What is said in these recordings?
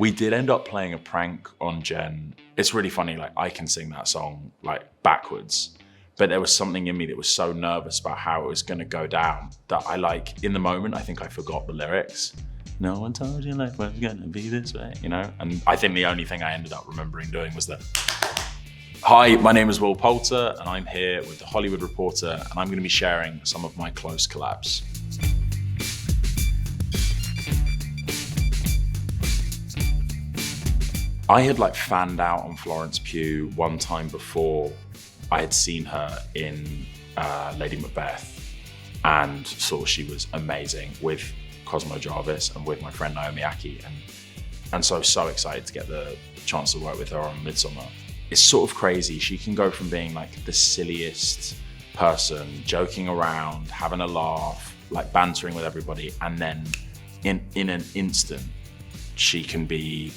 We did end up playing a prank on Jen. It's really funny, like I can sing that song like backwards, but there was something in me that was so nervous about how it was gonna go down that I like, in the moment, I think I forgot the lyrics. No one told you life was gonna be this way, you know? And I think the only thing I ended up remembering doing was that. Hi, my name is Will Poulter, and I'm here with The Hollywood Reporter, and I'm gonna be sharing some of my close collabs. I had like fanned out on Florence Pugh one time before. I had seen her in Lady Macbeth and saw she was amazing with Cosmo Jarvis and with my friend Naomi Aki. And so excited to get the chance to work with her on Midsommar. It's sort of crazy. She can go from being like the silliest person, joking around, having a laugh, like bantering with everybody. And then in an instant, she can be,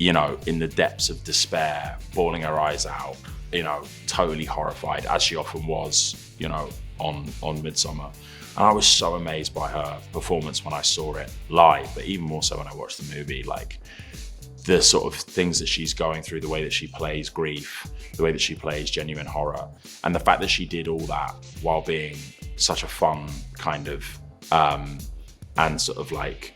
you know, in the depths of despair, bawling her eyes out, you know, totally horrified, as she often was, you know, on Midsommar. And I was so amazed by her performance when I saw it live, but even more so when I watched the movie, like the sort of things that she's going through, the way that she plays grief, the way that she plays genuine horror, and the fact that she did all that while being such a fun kind of, and sort of like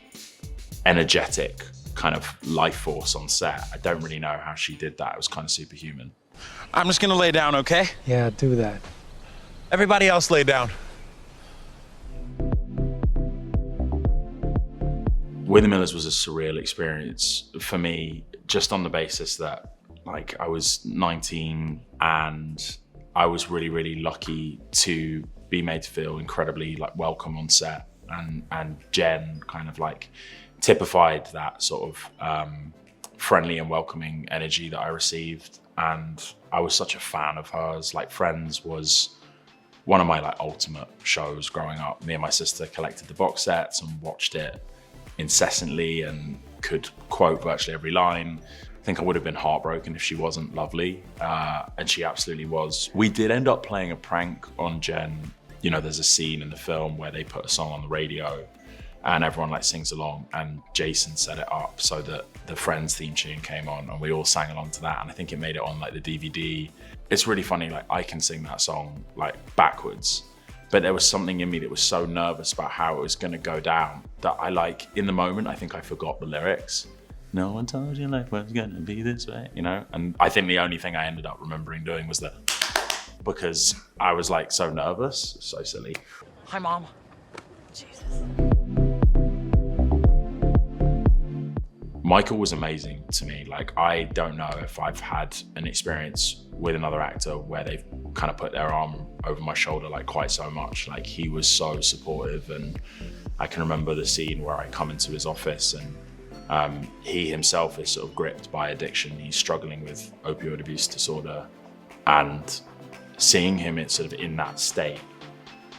energetic kind of life force on set. I don't really know how she did that. It was kind of superhuman. I'm just gonna lay down, okay? Yeah, do that. Everybody else lay down. With the Millers was a surreal experience for me, just on the basis that like I was 19 and I was really, really lucky to be made to feel incredibly like welcome on set, and Jen kind of like typified that sort of friendly and welcoming energy that I received. And I was such a fan of hers. Like Friends was one of my like ultimate shows growing up. Me and my sister collected the box sets and watched it incessantly and could quote virtually every line. I think I would have been heartbroken if she wasn't lovely, and she absolutely was. We did end up playing a prank on Jen. You know, there's a scene in the film where they put a song on the radio and everyone like sings along, and Jason set it up so that the Friends theme tune came on and we all sang along to that, and I think it made it on like the DVD. It's really funny, like I can sing that song like backwards, but there was something in me that was so nervous about how it was gonna go down that I like, in the moment, I think I forgot the lyrics. No one told you life was gonna be this way, you know? And I think the only thing I ended up remembering doing was that, because I was like so nervous, so silly. Hi, Mom. Jesus. Michael was amazing to me. Like, I don't know if I've had an experience with another actor where they've kind of put their arm over my shoulder like quite so much. Like, he was so supportive, and I can remember the scene where I come into his office and he himself is sort of gripped by addiction. He's struggling with opioid abuse disorder, and seeing him sort of in that state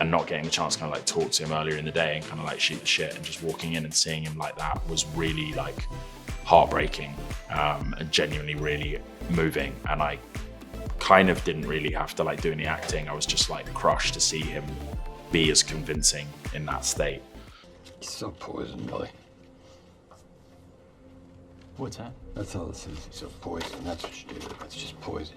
and not getting the chance to kind of like talk to him earlier in the day and kind of like shoot the shit, and just walking in and seeing him like that was really like heartbreaking, and genuinely really moving. And I kind of didn't really have to like do any acting. I was just like crushed to see him be as convincing in that state. He's so poison, Billy. What's that? That's all this is. He's so poison. That's what you do. That's just poison.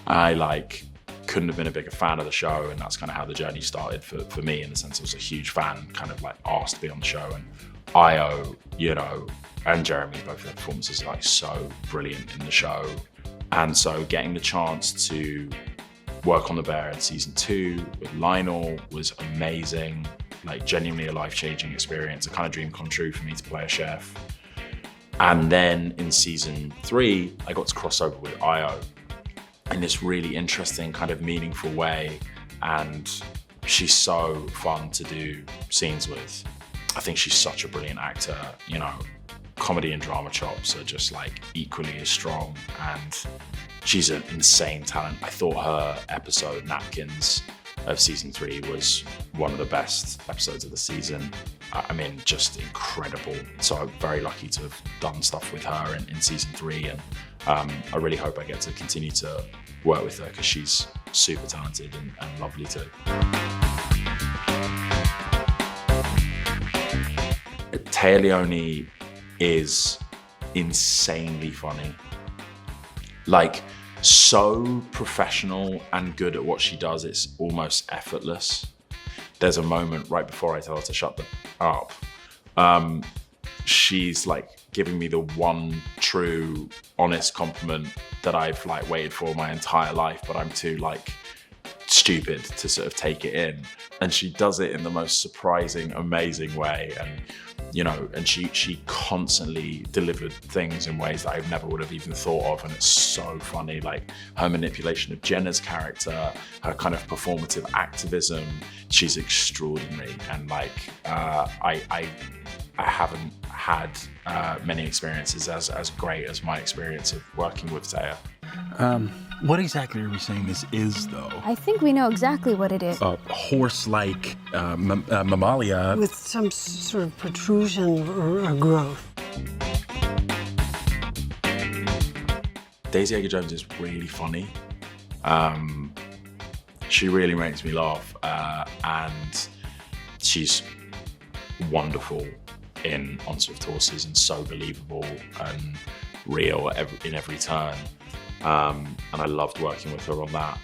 I like couldn't have been a bigger fan of the show, and that's kind of how the journey started for me, in the sense I was a huge fan, kind of like asked to be on the show. And Ayo, you know, and Jeremy, both their performances are like so brilliant in the show. And so getting the chance to work on The Bear in season 2 with Lionel was amazing, like genuinely a life-changing experience, a kind of dream come true for me to play a chef. And then in season 3, I got to cross over with Ayo in this really interesting kind of meaningful way, and she's so fun to do scenes with. I think she's such a brilliant actor, you know, comedy and drama chops are just like equally as strong, and she's an insane talent. I thought her episode Napkins of season 3 was one of the best episodes of the season. I mean, just incredible. So I'm very lucky to have done stuff with her in season 3, and I really hope I get to continue to work with her, because she's super talented and lovely too. Téa Leoni is insanely funny. Like, so professional and good at what she does, it's almost effortless. There's a moment right before I tell her to shut up. She's like giving me the one true, honest compliment that I've like waited for my entire life, but I'm too like stupid to sort of take it in. And she does it in the most surprising, amazing way. And you know, and she constantly delivered things in ways that I never would have even thought of, and it's so funny. Like her manipulation of Jenna's character, her kind of performative activism, she's extraordinary. And like I haven't had many experiences as great as my experience of working with Téa. What exactly are we saying this is, though? I think we know exactly what it is. A horse-like mammalia. With some sort of protrusion or growth. Daisy Edgar-Jones is really funny. She really makes me laugh, and she's wonderful in On Swift Horses and so believable and real in every turn. And I loved working with her on that.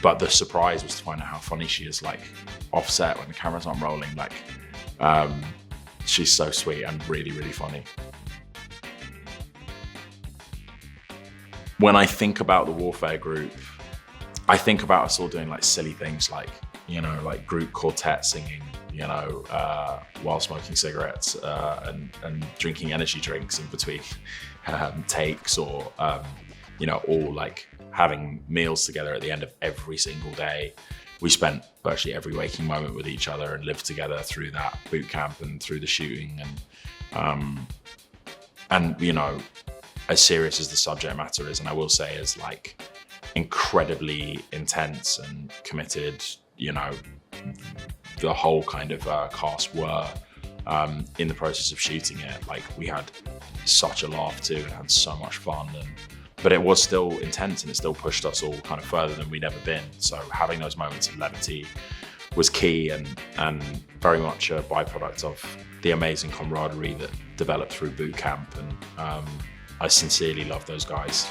But the surprise was to find out how funny she is, like offset when the cameras aren't rolling. Like, she's so sweet and really, really funny. When I think about the Warfare group, I think about us all doing like silly things, like, you know, like group quartet singing, you know, while smoking cigarettes and drinking energy drinks in between takes, or, you know, all like having meals together at the end of every single day. We spent virtually every waking moment with each other and lived together through that boot camp and through the shooting. And you know, as serious as the subject matter is, and I will say is like incredibly intense and committed, you know, the whole kind of cast were in the process of shooting it. Like, we had such a laugh too and had so much fun, but it was still intense and it still pushed us all kind of further than we'd ever been. So having those moments of levity was key, and very much a byproduct of the amazing camaraderie that developed through boot camp. And I sincerely love those guys.